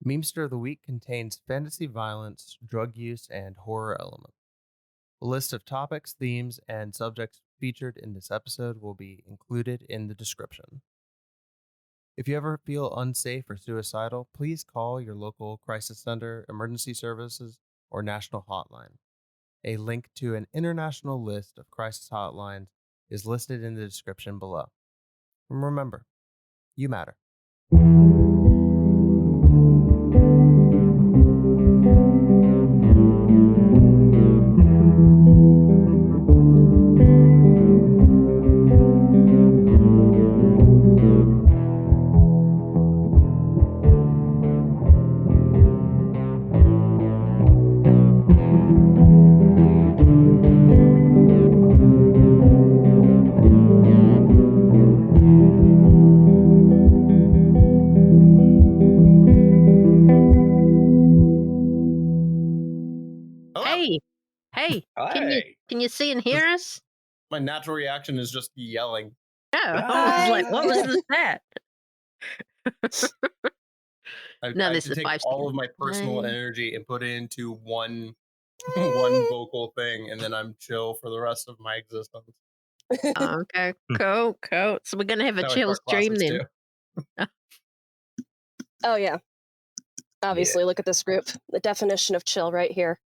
Memester of the Week contains fantasy violence, drug use, and horror elements. A list of topics, themes, and subjects featured in this episode will be included in the description. If you ever feel unsafe or suicidal, please call your local crisis center, emergency services, or national hotline. A link to an international list of crisis hotlines is listed in the description below. And remember, you matter. Hey, Hi. can you see and hear us? My natural reaction is just yelling. Oh, I was like, what was that? I No, have this to is take 5 all of seconds. my personal energy and put it into one vocal thing, and then I'm chill for the rest of my existence. Okay, cool. So we're gonna have a That's how I chill start stream classes, then. too. Oh, yeah. Obviously, look at this group. The definition of chill right here.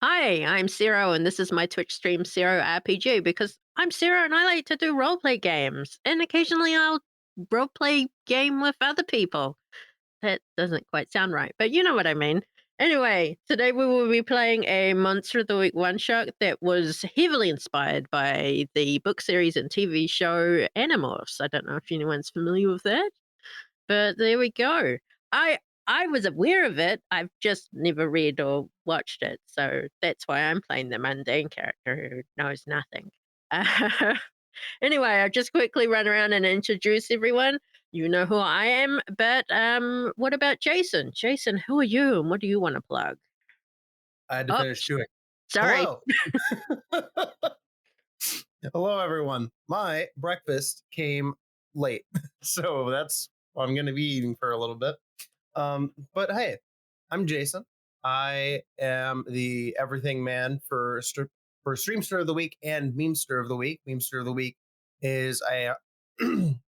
Hi, I'm Sero, and this is my Twitch stream, SeroRpg, because I'm Sero and I like to do roleplay games, and occasionally I'll roleplay game with other people. That doesn't quite sound right, but you know what I mean. Anyway, today we will be playing a Monster of the Week one-shot that was heavily inspired by the book series and TV show Animorphs. I don't know if anyone's familiar with that, but there we go. I was aware of it. I've just never read or watched it, so that's why I'm playing the mundane character who knows nothing. Anyway, I'll just quickly run around and introduce everyone. You know who I am, but what about Jason? Jason, who are you and what do you want to plug? I had to finish chewing. Sorry. Hello. Hello, everyone. My breakfast came late, so that's what I'm going to be eating for a little bit. But hey, I'm Jason. I am the everything man for Streamster of the Week and Memester of the Week. Memester of the Week is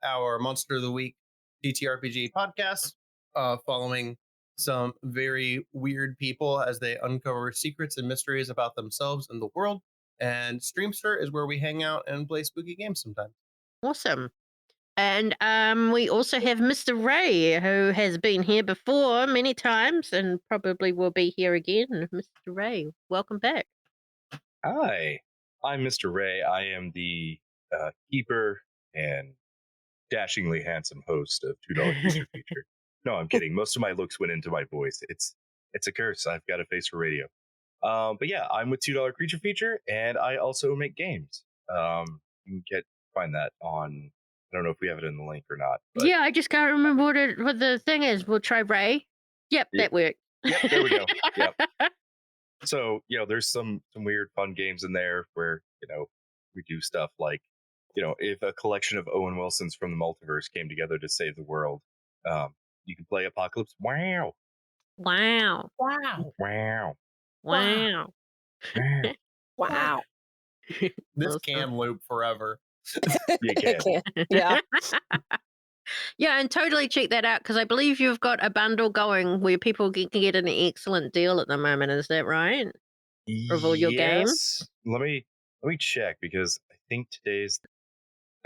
our Monster of the Week TTRPG podcast, following some very weird people as they uncover secrets and mysteries about themselves and the world. And Streamster is where we hang out and play spooky games sometimes. Awesome. And we also have Mr. Ray, who has been here before many times and probably will be here again. Mr. Ray, welcome back. Hi. I'm Mr. Ray. I am the keeper and dashingly handsome host of $2 Creature Feature. No, I'm kidding. Most of my looks went into my voice. It's a curse. I've got a face for radio. But yeah, I'm with $2 Creature Feature, and I also make games. You can find that on. I don't know if we have it in the link or not. But yeah, I just can't remember what the thing is. We'll try Ray. Yep, that worked. Yep, there we go. Yep. So, there's some weird fun games in there where, we do stuff like, if a collection of Owen Wilsons from the multiverse came together to save the world, you can play Apocalypse. Wow. Wow. Wow. Wow. Wow. Wow. This can loop forever. You can. Yeah. Yeah, and totally check that out because I believe you've got a bundle going where people can get an excellent deal at the moment. Is that right? Of all your games? Let me check because I think today's.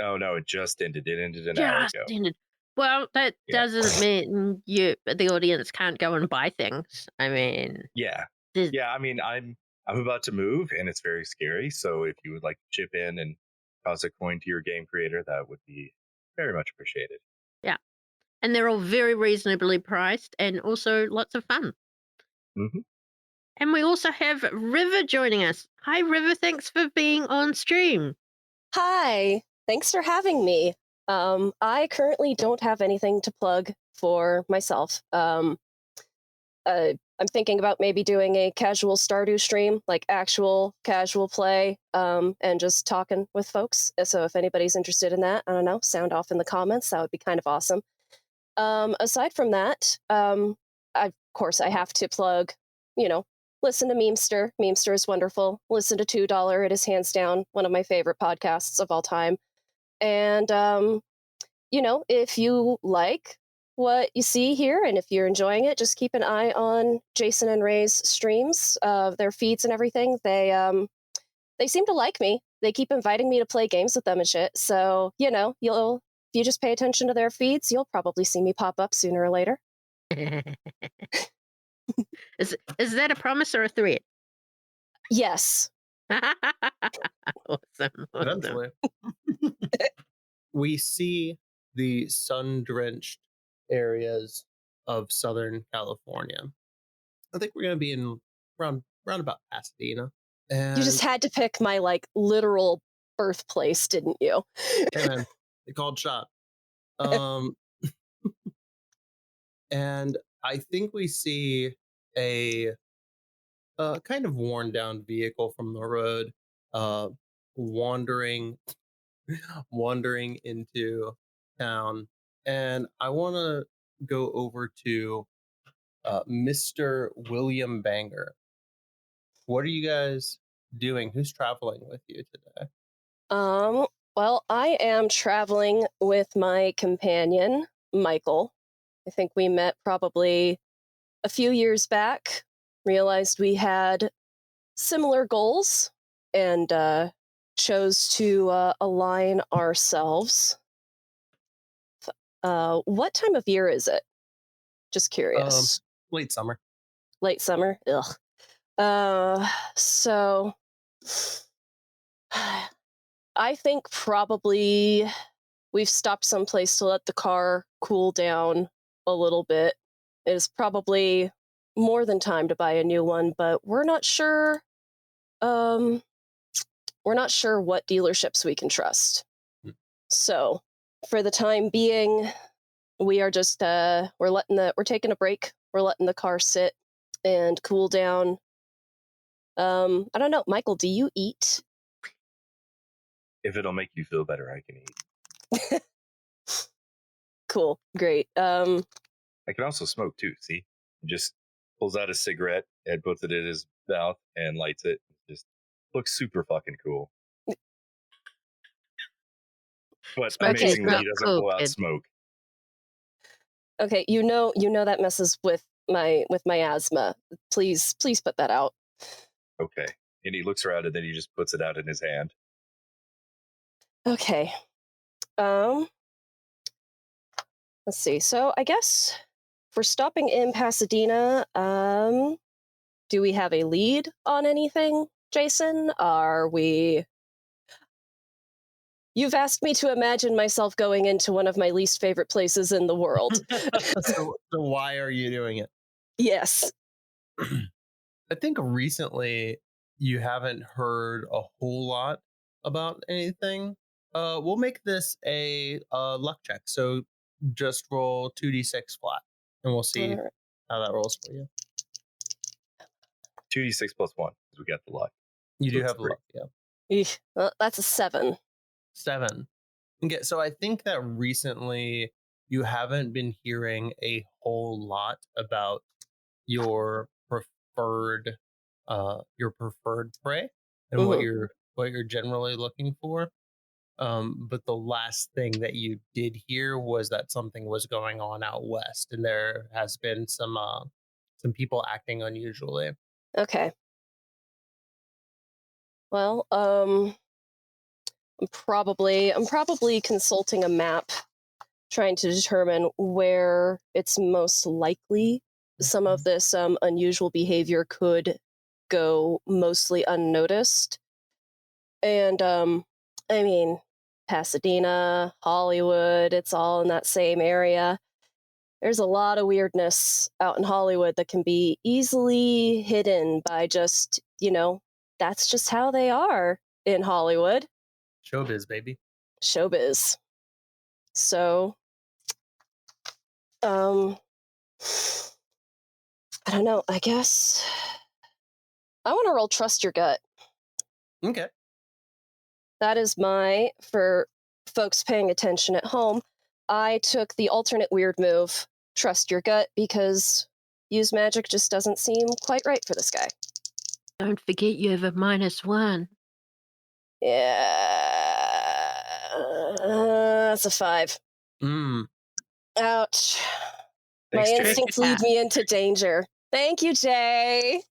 Oh no, it just ended. It ended an hour ago. Well, that doesn't mean the audience can't go and buy things. I mean, yeah. I mean, I'm about to move, and it's very scary. So if you would like to chip in and toss a coin to your game creator, that would be very much appreciated. Yeah, and they're all very reasonably priced, and also lots of fun. Mm-hmm. And we also have River joining us. Hi, River. Thanks for being on stream. Hi. Thanks for having me. I currently don't have anything to plug for myself. I'm thinking about maybe doing a casual Stardew stream, like actual casual play, and just talking with folks. So if anybody's interested in that, I don't know, sound off in the comments. That would be kind of awesome. Aside from that, of course, I have to plug, listen to Memester. Memester is wonderful. Listen to $2. It is hands down one of my favorite podcasts of all time. And, if you like what you see here and if you're enjoying it, just keep an eye on Jason and Ray's streams, their feeds and everything. They seem to like me. They keep inviting me to play games with them and shit. So, if you just pay attention to their feeds, you'll probably see me pop up sooner or later. Is that a promise or a threat? Yes. Awesome. Eventually. We see the sun-drenched areas of Southern California. I think we're going to be in round about Pasadena. And You just had to pick my, literal birthplace, didn't you? Hey, man, they called shot. And I think we see a kind of worn down vehicle from the road wandering into town, and I want to go over to Mr. William Banger. What are you guys doing? Who's traveling with you today? Well, I am traveling with my companion, Michael. I think we met probably a few years back, realized we had similar goals, and chose to align ourselves. What time of year is it? Just curious. Late summer. Late summer? Ugh. So I think probably we've stopped someplace to let the car cool down a little bit. It is probably more than time to buy a new one, but we're not sure. We're not sure what dealerships we can trust. So, for the time being, we are just we're taking a break. We're letting the car sit and cool down. I don't know, Michael, do you eat? If it'll make you feel better, I can eat. Cool, great. I can also smoke too. See, he just pulls out a cigarette and puts it in his mouth and lights it. Just looks super fucking cool. But Smoking amazingly, is he doesn't not pull out cool, smoke. Okay, you know that messes with my asthma. Please put that out. Okay, and he looks around and then he just puts it out in his hand. Okay. Let's see. So I guess if we're stopping in Pasadena, do we have a lead on anything, Jason? Are we... You've asked me to imagine myself going into one of my least favorite places in the world. So why are you doing it? Yes. I think recently you haven't heard a whole lot about anything. We'll make this a luck check. So just roll 2d6 flat, and we'll see Alright. how that rolls for you. 2d6 plus 1, because we got the luck. You So do it's have 3. luck, yeah. Eesh, well, that's a 7. 7. Okay, so I think that recently you haven't been hearing a whole lot about your preferred prey and what you're generally looking for. But the last thing that you did hear was that something was going on out west, and there has been some people acting unusually. Okay. Well, I'm probably consulting a map, trying to determine where it's most likely some of this unusual behavior could go mostly unnoticed. And I mean, Pasadena, Hollywood, it's all in that same area. There's a lot of weirdness out in Hollywood that can be easily hidden by just, that's just how they are in Hollywood. Showbiz, baby. Showbiz. So, I don't know. I guess I want to roll Trust Your Gut. Okay. That is for folks paying attention at home, I took the alternate weird move, Trust Your Gut, because, use magic just doesn't seem quite right for this guy. Don't forget you have a -1. Yeah, that's a 5. Mm. Ouch. Thanks, My Jay. instincts lead me into danger. Thank you, Jay.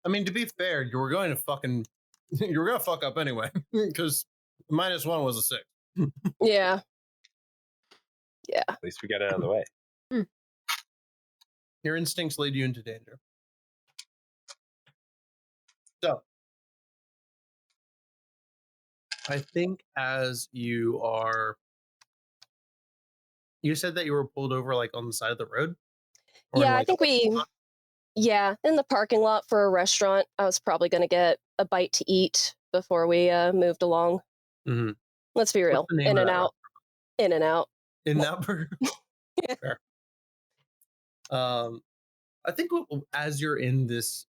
I mean, to be fair, you were going to fucking, you were gonna fuck up anyway, because -1 was a 6. Yeah. Yeah. At least we got it out of the way. Your instincts lead you into danger. So, I think as you said that you were pulled over like on the side of the road? Or in, Yeah, I like, think in the parking lot for a restaurant. I was probably going to get a bite to eat before we moved along. Mhm. Let's be real. What's the name In of and that out. In and out. In that burger? Yeah. Fair. I think as you're in this,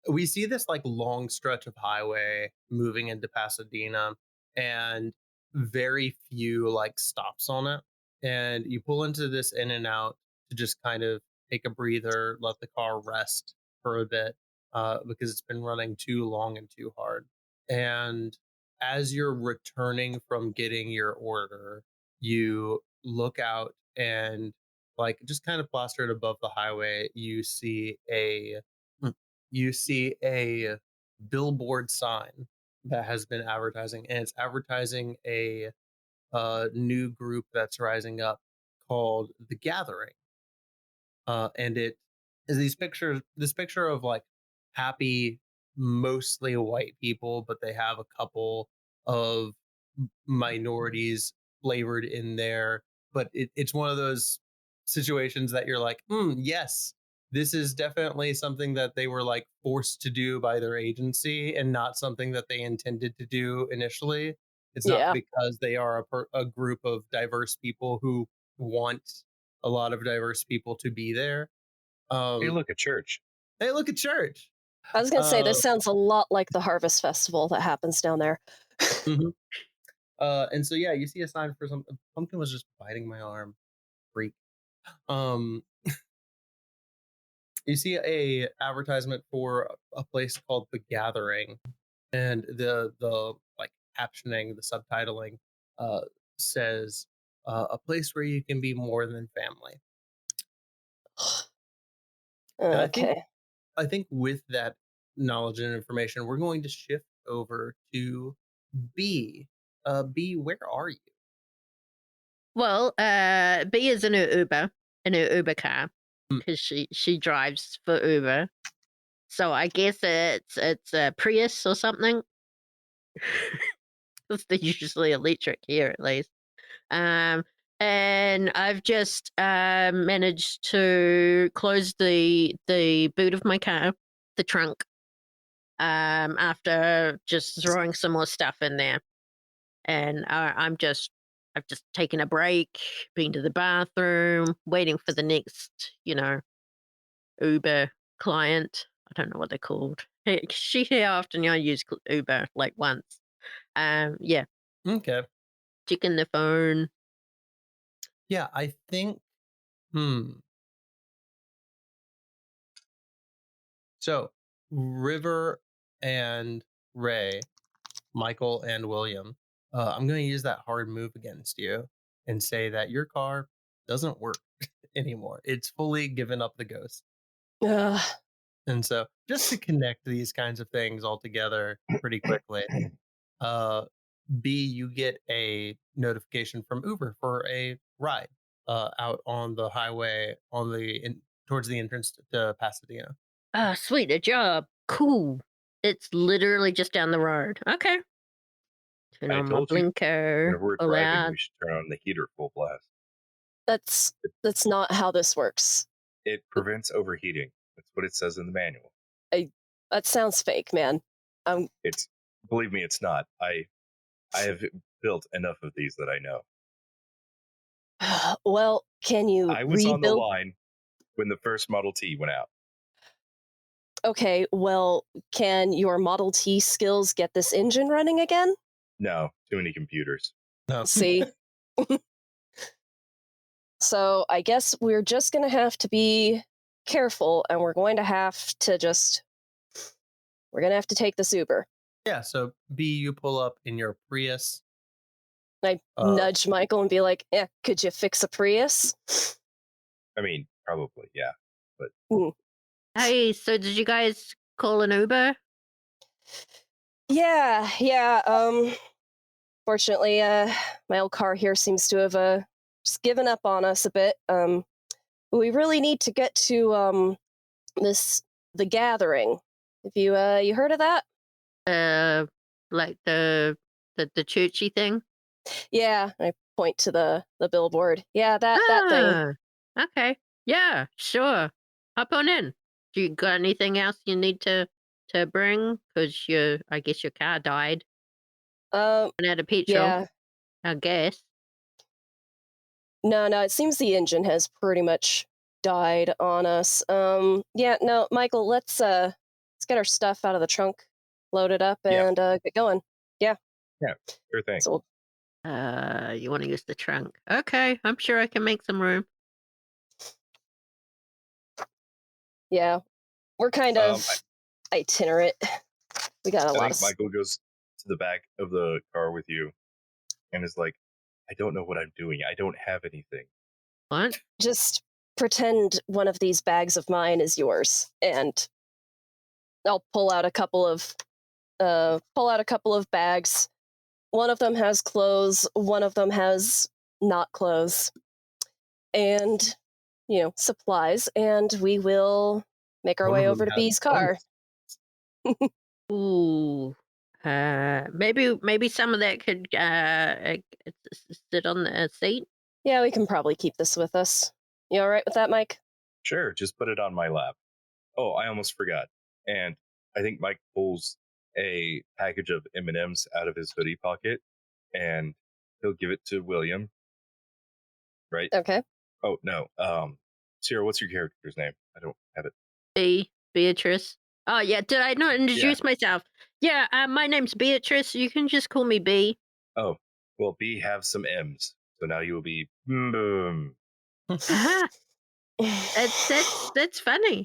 we see this like long stretch of highway moving into Pasadena, and very few like stops on it. And you pull into this in and out to just kind of take a breather, let the car rest for a bit, because it's been running too long and too hard. And as you're returning from getting your order, you look out and like just kind of plastered above the highway, you see a billboard sign that has been advertising, and it's advertising a new group that's rising up called The Gathering. And it is this picture of like happy, mostly white people, but they have a couple of minorities flavored in there. But it's one of those situations that you're like, yes, this is definitely something that they were like forced to do by their agency and not something that they intended to do initially. It's not Yeah. because they are a group of diverse people who want a lot of diverse people to be there. Hey, look at church. Hey, look at church. I was going to say, Uh, this sounds a lot like the Harvest Festival that happens down there. mhm. And so yeah, you see a sign for something. Pumpkin was just biting my arm. Freak. Um, you see a advertisement for a place called The Gathering, and the like captioning, the subtitling, uh, says a place where you can be more than family. And Okay. I think with that knowledge and information, we're going to shift over to B. B, where are you? Well, B is in her Uber car, Mm. because she drives for Uber. So I guess it's a Prius or something. They're usually electric here, at least. And I've just managed to close the boot of my car, the trunk, after just throwing some more stuff in there. And I've just taken a break, been to the bathroom, waiting for the next, Uber client. I don't know what they're called. How often I use Uber, like once. Yeah, Okay. checking the phone. Yeah, I think. So, River and Ray, Michael and William, I'm going to use that hard move against you and say that your car doesn't work anymore. It's fully given up the ghost. Ugh. And so, just to connect these kinds of things all together pretty quickly, B, you get a notification from Uber for a ride out on the highway towards the entrance to Pasadena. Ah, sweet, a job. Cool. It's literally just down the road. Okay. Turn I on my told you, blinker. whenever we're Pull driving, out. we should turn on the heater full blast. That's not how this works. It prevents overheating. That's what it says in the manual. That sounds fake, man. It's believe me, it's not. I have built enough of these that I know. Well, can you I was on the rebuild? line when the first Model T went out. Okay, well, can your Model T skills get this engine running again? No, too many computers. No. See? So I guess we're just going to have to be careful, and we're going to have to take this Uber. Yeah, so B, you pull up in your Prius. I nudge Michael and be like, could you fix a Prius? I mean, probably, yeah. But Hey, so did you guys call an Uber? Yeah. Fortunately, my old car here seems to have just given up on us a bit. We really need to get to the gathering. Have you heard of that? Like the churchy thing? Yeah, I point to the billboard. Yeah, that thing. Okay. Yeah, sure. Hop on in. Do you got anything else you need to bring? Because I guess your car died. Ran out of petrol. Yeah. I guess. No, it seems the engine has pretty much died on us. Yeah, no, Michael, let's get our stuff out of the trunk, load it up, and get going. Yeah. Yeah, sure thing. So, you want to use the trunk? Okay, I'm sure I can make some room. yeah, we're kind of itinerant. We got a lot. I think Michael goes to the back of the car with you, and is like, "I don't know what I'm doing. I don't have anything." What? Just pretend one of these bags of mine is yours, and I'll pull out a couple of bags. One of them has clothes, one of them has not clothes, and supplies, and we will make our way over to B's car. Ooh. Maybe some of that could sit on the seat. Yeah, we can probably keep this with us. You all right with that, Mike? Sure, just put it on my lap. Oh, I almost forgot. And I think Mike pulls a package of M&Ms out of his hoodie pocket, and he'll give it to William. Right? Okay. Oh, no. Sero, what's your character's name? I don't have it. Beatrice. Oh, yeah. Did I not introduce myself? Yeah, my name's Beatrice. You can just call me B. Oh, well, B have some M's. So now you will be boom. That's funny.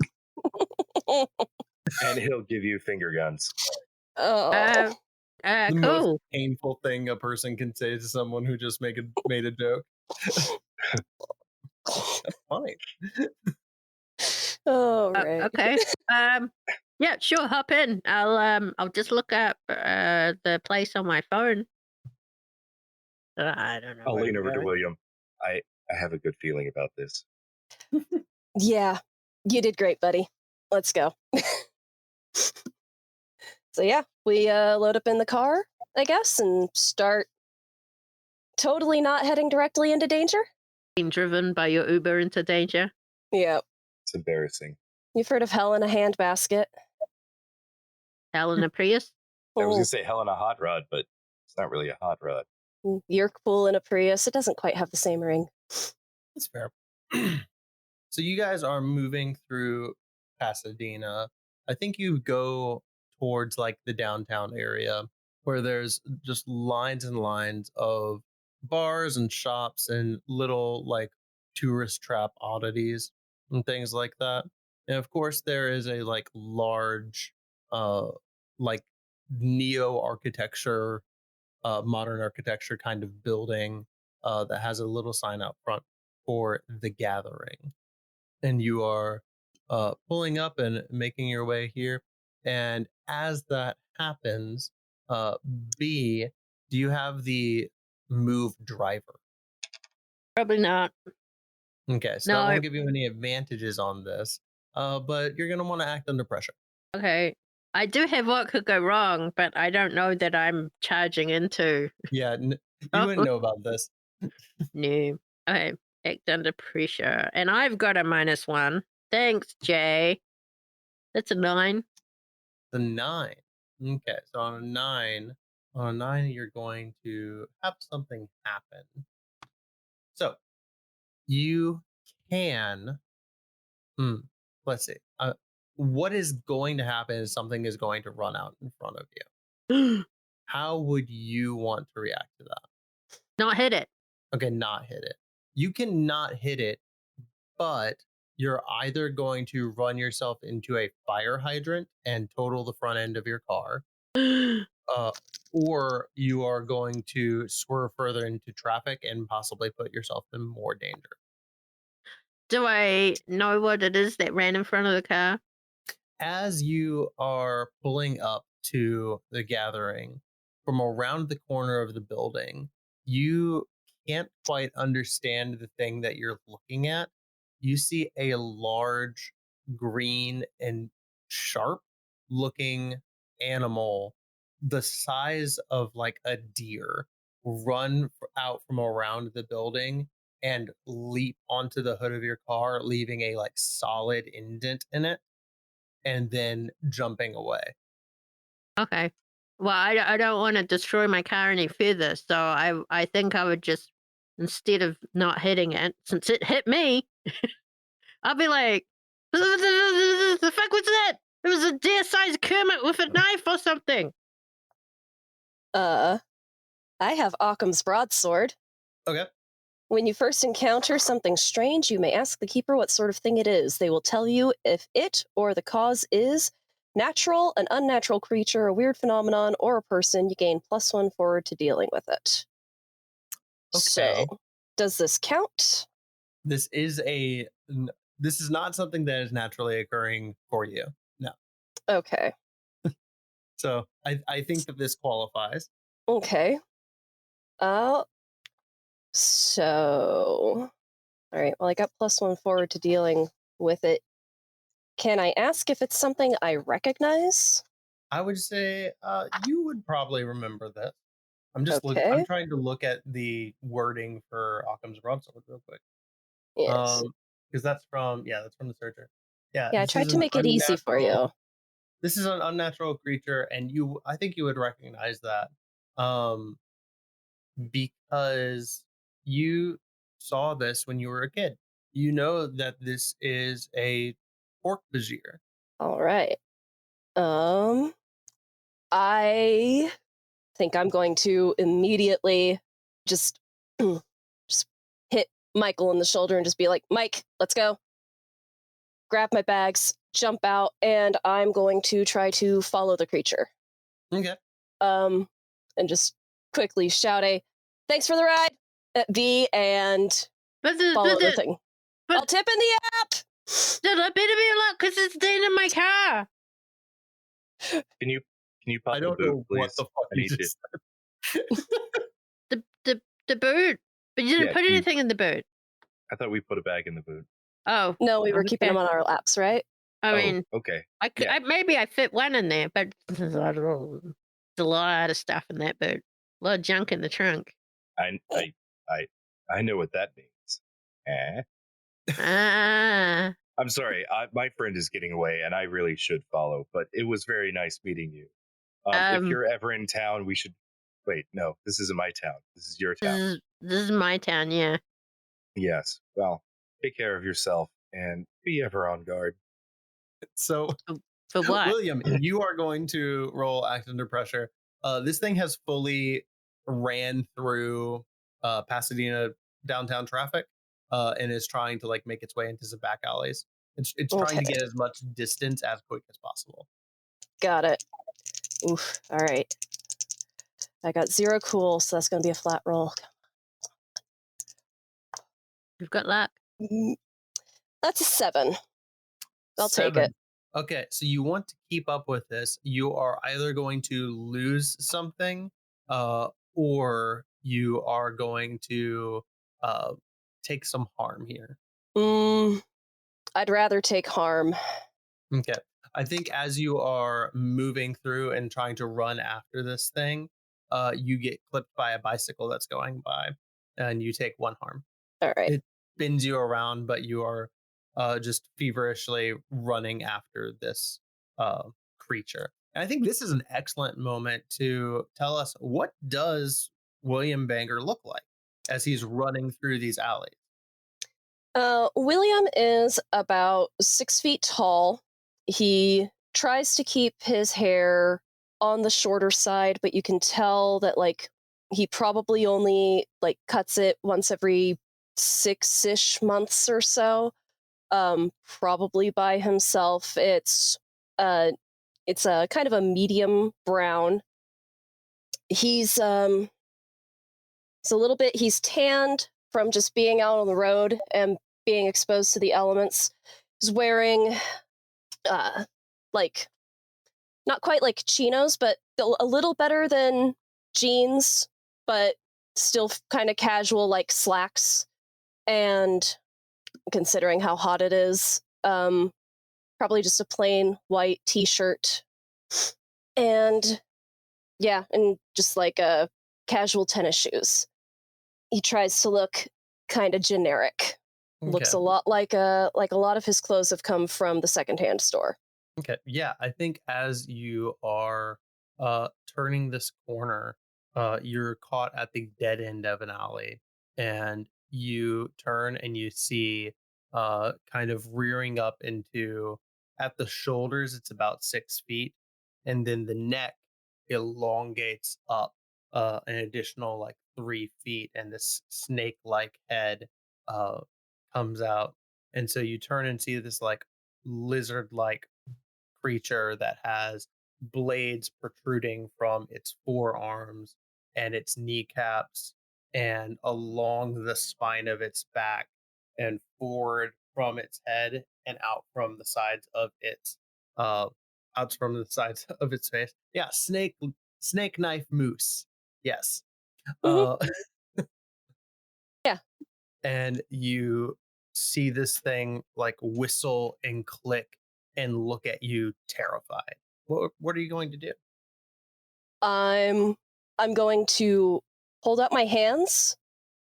And he'll give you finger guns. Oh. The Cool. most painful thing a person can say to someone who just made a joke. That's funny. Oh, right. Okay. Yeah, sure. Hop in. I'll just look up the place on my phone. I don't know. I'll lean over to William. I have a good feeling about this. Yeah, you did great, buddy. Let's go. So yeah, we load up in the car, I guess, and start totally not heading directly into danger. Being driven by your Uber into danger. Yeah. It's embarrassing. You've heard of hell in a handbasket? Hell in a Prius? I was going to say hell in a hot rod, but it's not really a hot rod. You're cool in a Prius. It doesn't quite have the same ring. That's fair. So you guys are moving through Pasadena. I think you go towards like the downtown area where there's just lines and lines of bars and shops and little like tourist trap oddities and things like that. And of course there is a like large like neo architecture modern architecture kind of building that has a little sign out front for the gathering. And you are pulling up and making your way here. And as that happens, B, do you have the move driver? Probably not. Okay, so that won't give you any advantages on this, but you're going to want to act under pressure. Okay. I do have what could go wrong, but I don't know that I'm charging into. Yeah, you wouldn't know about this. No. Okay. Act under pressure. And I've got a -1. Thanks, Jay. That's a 9. The 9. Okay, so on a 9, you're going to have something happen. So you can, let's see. What is going to happen is something is going to run out in front of you. How would you want to react to that? Not hit it. Okay, not hit it. you cannot hit it, but you're either going to run yourself into a fire hydrant and total the front end of your car, or you are going to swerve further into traffic and possibly put yourself in more danger. Do I know what it is that ran in front of the car? As you are pulling up to the gathering from around the corner of the building, you can't quite understand the thing that you're looking at. You see a large green and sharp looking animal the size of like a deer run out from around the building and leap onto the hood of your car, leaving a like solid indent in it, and then jumping away. Okay. Well, I don't want to destroy my car any further, so I think I would just, instead of not hitting it, since it hit me, I'll be like, the fuck was that? It was a deer-sized Kermit with a knife or something. I have Occam's broadsword. Okay. When you first encounter something strange, you may ask the keeper what sort of thing it is. They will tell you if it or the cause is natural, an unnatural creature, a weird phenomenon, or a person. You gain +1 forward to dealing with it. Okay. So, does this count? This is not something that is naturally occurring for you. No. Okay. So I think that this qualifies. Okay. So, all right. Well, I got +1 forward to dealing with it. Can I ask if it's something I recognize? I would say you would probably remember this. I'm just Okay. I'm trying to look at the wording for Occam's broadsword real quick. Yes. Because that's from the searcher. Yeah. Yeah, I this tried is to an make it easy for you. unnatural- This is an unnatural creature, and I think you would recognize that. Because you saw this when you were a kid. You know that this is a pork bajir. All right. I think I'm going to immediately just just hit Michael in the shoulder and just be like, Mike, let's go. Grab my bags, jump out, and I'm going to try to follow the creature. Okay. And just quickly shout a thanks for the ride at V and follow the thing. I'll tip in the app. Dude, I better be alert because it's staying in my car. Can you pop I the don't boot, know what please? the fuck I you need just The boot. But you didn't Yeah, put anything in the boot. I thought we put a bag in the boot. Oh. No, we were keeping Okay. them on our laps, right? I mean, okay. I could, Yeah. maybe I fit one in there, but I don't know. There's a lot of stuff in that boot. A lot of junk in the trunk. I know what that means. Ah. I'm sorry. My friend is getting away, and I really should follow. But it was very nice meeting you. If you're ever in town, we should. Wait, no, this isn't my town. This is your town. This is my town, yeah. Yes. Well, take care of yourself and be ever on guard. So For what? William, you are going to roll act under pressure. This thing has fully ran through Pasadena downtown traffic and is trying to like make its way into some back alleys. It's trying to Okay. get as much distance as quick as possible. Got it. Oof. All right. I got 0 cool, so that's going to be a flat roll. You've got luck. That's a 7. I'll take 7. it. Okay, so you want to keep up with this. You are either going to lose something or you are going to take some harm here. I'd rather take harm. Okay. I think as you are moving through and trying to run after this thing, you get clipped by a bicycle that's going by and you take 1 harm. All right. It spins you around, but you are just feverishly running after this creature. And I think this is an excellent moment to tell us, what does William Banger look like as he's running through these alleys? William is about 6 feet tall. He tries to keep his hair on the shorter side, but you can tell that like he probably only like cuts it once every 6-ish months or so, probably by himself. It's a kind of a medium brown. He's he's tanned from just being out on the road and being exposed to the elements. He's wearing like not quite like chinos, but a little better than jeans, but still kind of casual like slacks. And considering how hot it is, probably just a plain white t-shirt. And yeah, and just like casual tennis shoes. He tries to look kind of generic. Looks a lot like a lot of his clothes have come from the secondhand store. Okay. Yeah, I think as you are turning this corner, you're caught at the dead end of an alley, and you turn and you see kind of rearing up into at the shoulders, it's about 6 feet, and then the neck elongates up an additional like 3 feet, and this snake-like head comes out, and so you turn and see this like lizard-like creature that has blades protruding from its forearms and its kneecaps and along the spine of its back and forward from its head and out from the sides of its out from the sides of its face. Yeah, snake knife moose. Yes. Mhm. Uh Yeah. and you see this thing like whistle and click and look at you terrified. What are you going to do? I'm going to hold up my hands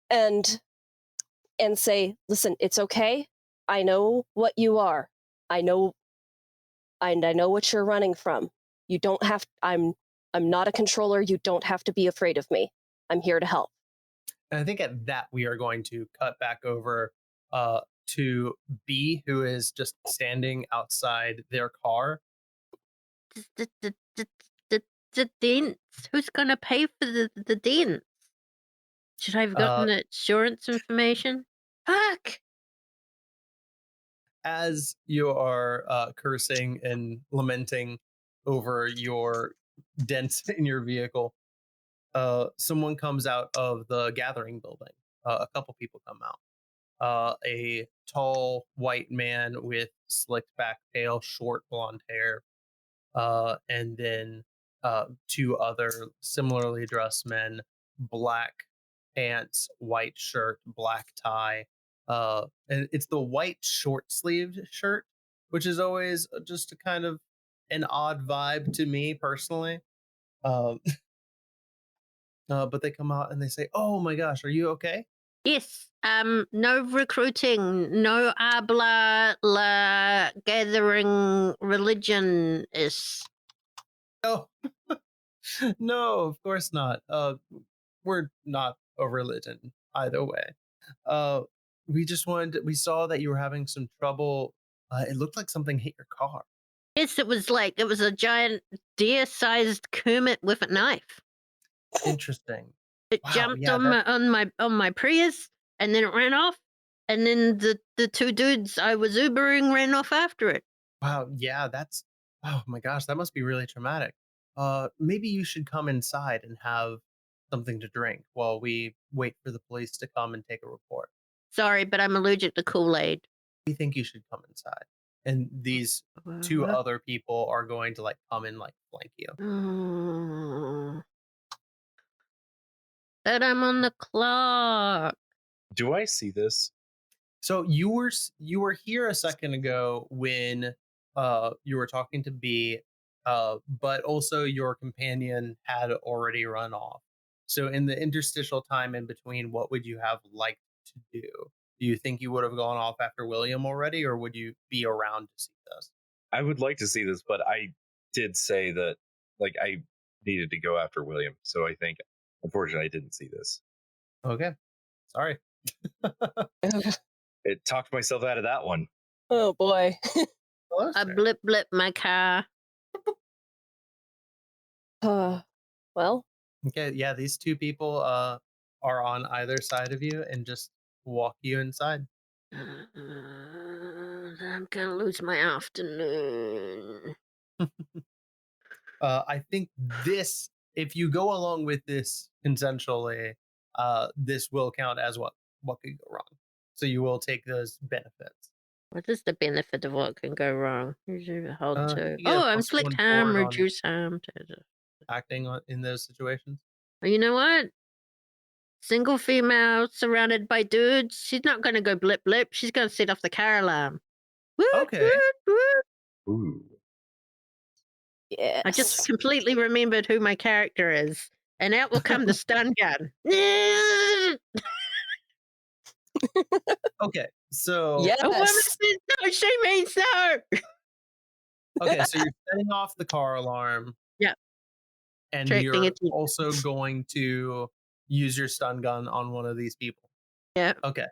and say, "Listen, it's okay. I know what you are. I know and I know what you're running from. You don't have I'm not a controller. You don't have to be afraid of me. I'm here to help." And I think at that we are going to cut back over to B, who is just standing outside their car. The, the, the, the dents. Who's gonna pay for the dents? Should I have gotten the insurance information? Fuck! As you are cursing and lamenting over your dents in your vehicle, someone comes out of the gathering building. A couple people come out. A tall white man with slicked back, pale, short blonde hair, and then two other similarly dressed men, black pants, white shirt, black tie. And it's the white short sleeved shirt, which is always just a kind of an odd vibe to me personally. Um, but they come out and they say, "Oh my gosh, are you okay?" Yes. No recruiting. No habla la gathering religion is. Oh, no, of course not. We're not a religion either way. Uh, we just we saw that you were having some trouble. It looked like something hit your car. Yes, it was a giant deer-sized Kermit with a knife. Interesting. It Wow, jumped yeah, on my Prius, and then it ran off. And then the two dudes I was Ubering ran off after it. wow, yeah, that's, oh my gosh, that must be really traumatic. Maybe you should come inside and have something to drink while we wait for the police to come and take a report. Sorry, but I'm allergic to Kool-Aid. We think you should come inside. And these two other people are going to like come and like flank you. But I'm on the clock. Do I see this? So you were here a second ago when you were talking to B, but also your companion had already run off. So in the interstitial time in between, what would you have liked to do? Do you think you would have gone off after William already, or would you be around to see this? I would like to see this, but I did say that like I needed to go after William. So I think unfortunately I didn't see this. Okay. Sorry. It talked myself out of that one. Oh boy. I blip my car. Well, Okay, yeah, these two people are on either side of you and just walk you inside. I'm gonna lose my afternoon. I think this, if you go along with this consensually, this will count as what could go wrong. So you will take those benefits. What is the benefit of what can go wrong? Hold to. You get a Oh, plus inflict one harm, forward on reduce harm. acting in those situations. Well, you know what? Single female surrounded by dudes. She's not gonna go blip blip. She's gonna set off the car alarm. Woot, Okay. woot, woot. Ooh. Yes. I just completely remembered who my character is, and out will come the stun gun. Okay, so Yes. A woman says no, she means no. okay, so you're setting off the car alarm. Yeah. And Attracting you're attention. also going to use your stun gun on one of these people. Yeah. Okay.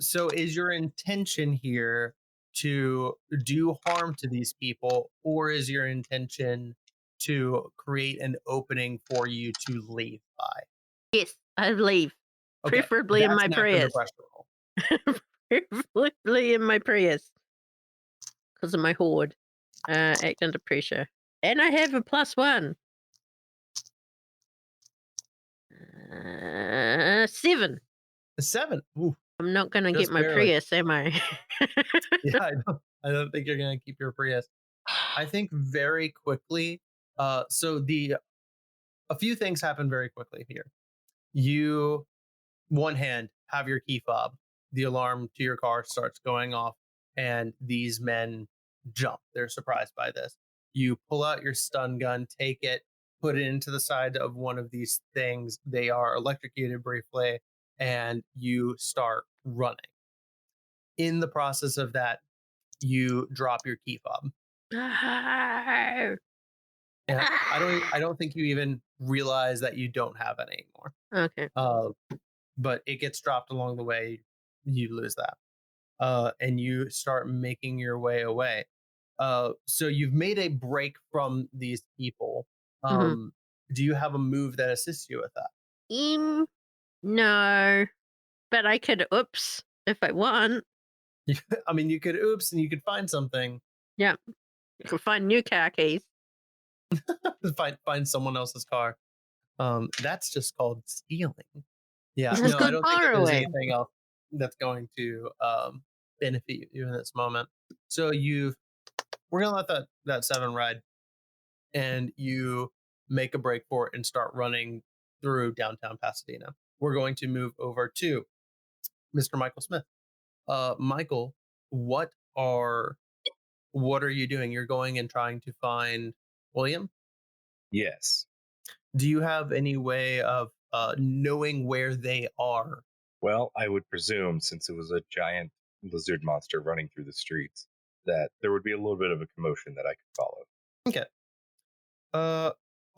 So is your intention here to do harm to these people, or is your intention to create an opening for you to leave by? Yes, I leave. Okay, Preferably in that's my an act under Prius. pressure roll. Preferably in my Prius. Because of my horde. Act under pressure. And I have a +1. 7. A 7. Ooh, I'm not gonna just get my barely. Prius, am I? Yeah, I don't think you're gonna keep your Prius. I think very quickly. So a few things happen very quickly here. You, one hand, have your key fob. The alarm to your car starts going off, and these men jump. They're surprised by this. You pull out your stun gun, take it, put it into the side of one of these things. They are electrocuted briefly, and you start running. In the process of that, you drop your key fob. No. Yeah, I don't think you even realize that you don't have it anymore. Okay. But it gets dropped along the way. You lose that, and you start making your way away. So you've made a break from these people. Mhm. Do you have a move that assists you with that? No. But I could oops if I want. I mean, you could oops, and you could find something. Yeah. You can find new car keys. find someone else's car. That's just called stealing. Yeah, It's no, I called don't think that there's borrowing. anything else that's going to benefit you in this moment. So we're gonna let that 7 ride, and you make a break for it and start running through downtown Pasadena. We're going to move over to Mr. Michael Smith. Michael, what are you doing? You're going and trying to find William. Yes. Do you have any way of knowing where they are? Well, I would presume, since it was a giant lizard monster running through the streets, that there would be a little bit of a commotion that I could follow. Okay.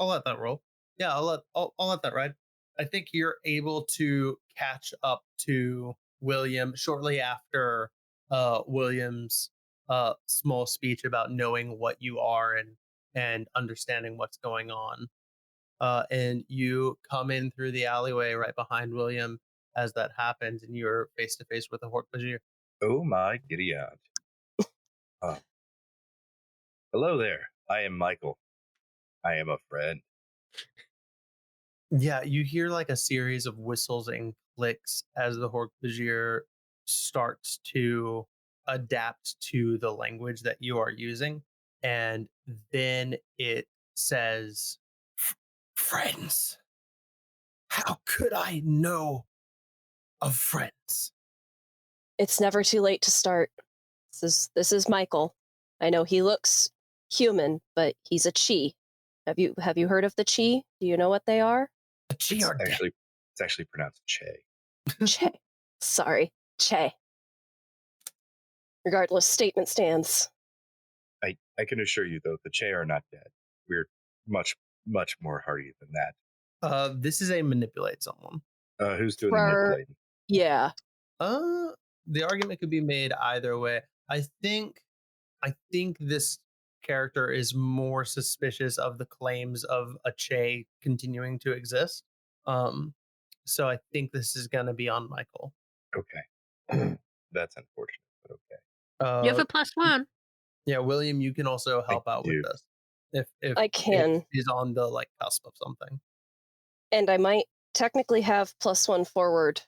I'll let that roll. Yeah, I'll let that ride. I think you're able to catch up to William shortly after William's small speech about knowing what you are and understanding what's going on. And you come in through the alleyway right behind William as that happens, and you're face to face with a Hork-Bajir. Oh my giddy aunt. Hello there. I am Michael. I am a friend. Yeah, you hear like a series of whistles and clicks as the Hork-Bajir starts to adapt to the language that you are using. And then it says, Friends. How could I know of friends? It's never too late to start. This is Michael. I know he looks human, but he's a chi. Have you heard of the chi? Do you know what they are? The Chi are dead. It's actually pronounced Che. Che. Sorry, Che. Regardless, statement stands. I can assure you, though, the Che are not dead. We're much, much more hardy than that. This is a manipulate someone. Who's doing the manipulating? Yeah. The argument could be made either way. I think this character is more suspicious of the claims of a Che continuing to exist. so I think this is going to be on Michael. Okay. That's unfortunate, but okay. You have a +1. Yeah, William, you can also help out with do. this if I can. he's on the like cusp of something. And I might technically have +1 forward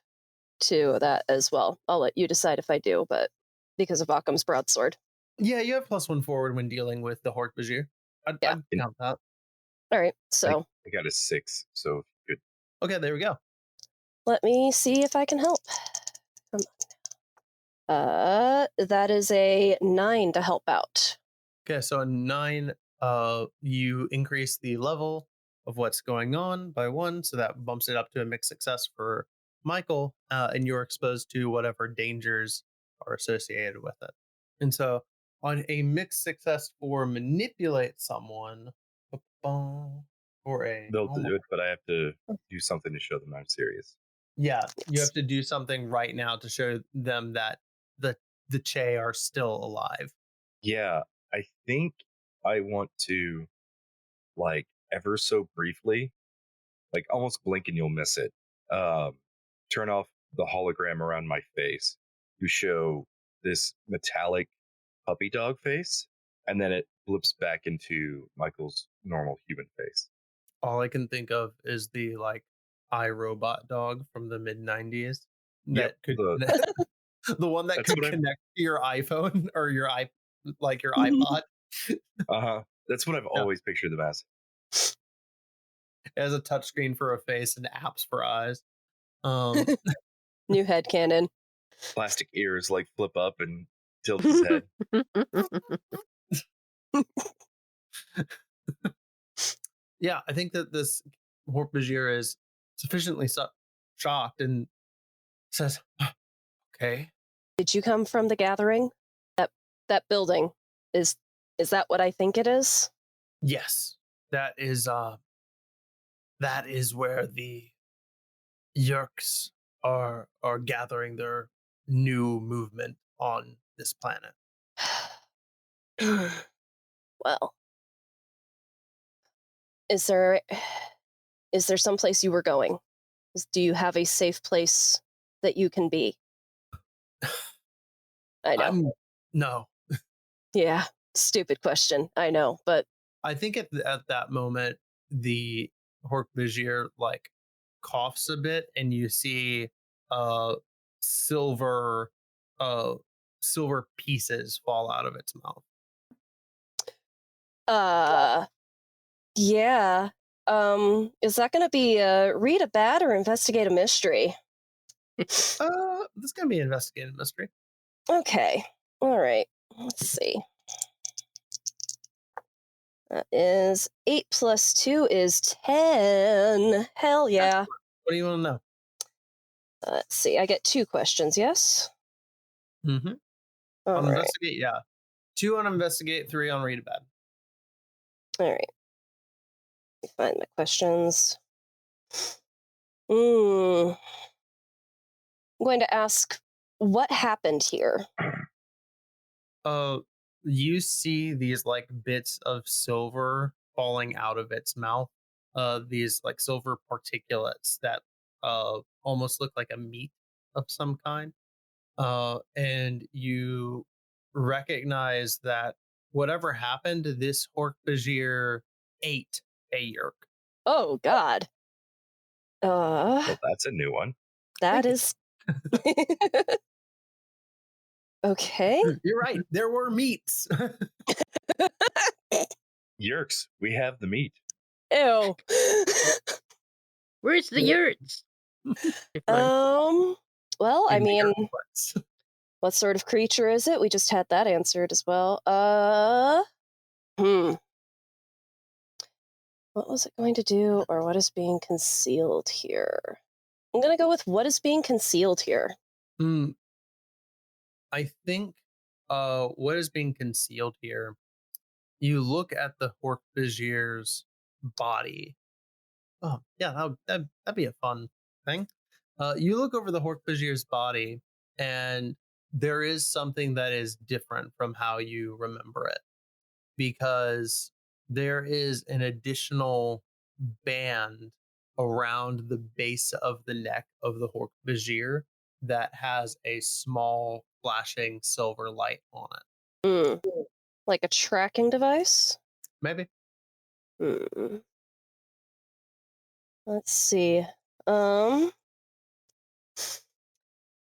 to that as well. I'll let you decide if I do, but because of Occam's broadsword. Yeah, you have +1 forward when dealing with the Hork-Bajir. I'd count that. All right, so I got a 6, so good. Okay, there we go. let me see if I can help. Come on. That is a 9 to help out. Okay, so a 9, you increase the level of what's going on by 1, so that bumps it up to a mixed success for Michael, and you're exposed to whatever dangers are associated with it. And so on a mixed success for manipulate someone, or a They'll do it, but I have to do something to show them I'm serious. yeah, you have to do something right now to show them that the Che are still alive. Yeah, I think I want to, like, ever so briefly, like almost blink and you'll miss it, turn off the hologram around my face to show this metallic puppy dog face, and then it flips back into Michael's normal human face. All I can think of is the like iRobot dog from the mid 90s that Yep, could the- the one that That's could what I'm- connect to your iPhone or your your Mhm. iPod. That's what I've always pictured them as. It has a touchscreen for a face and apps for eyes. Um, New headcanon. Plastic ears like flip up and tilt his head. yeah, I think that this Hork-Bajir is sufficiently shocked and says, "Okay, Did you come from the gathering? That building is that what I think it is? yes, that is where the Yerks are gathering their new movement on this planet." Well, is there some place you were going? Do you have a safe place that you can be? I know. No. Yeah, stupid question. I know, but I think at that moment the Hork-Bajir like coughs a bit, and you see uh silver uh silver pieces fall out of its mouth. yeah. Is that going to be read a bad or investigate a mystery? This is gonna be an investigative mystery. Okay. All right. Let's see. That is 8 plus 2 is 10. Hell yeah. What do you want to know? Let's see. I get 2 questions, yes? Mm-hmm. All On right. investigate, yeah. 2 on investigate, 3 on read a bad. All right. Let me find my questions. I'm going to ask, what happened here? You see these like bits of silver falling out of its mouth. These like silver particulates that almost look like a meat of some kind. And you recognize that whatever happened, this Hork-Bajir ate a Yerk. Oh, God. Well, that's a new one. That Thank you. is. Okay. You're right. There were meats. Yerks, we have the meat. Ew. Where's the yurts? Well, I In the mean, Yerk-Butts. what sort of creature is it? We just had that answered as well. What was it going to do, or what is being concealed here? I'm going to go with what is being concealed here. I think what is being concealed here, you look at the Hork-Bajir's body. Oh, yeah, that'd be a fun thing. You look over the Hork-Bajir's body, and there is something that is different from how you remember it, because there is an additional band around the base of the neck of the Hork-Bajir that has a small flashing silver light on it. Mm. Like a tracking device? Maybe. Let's see. I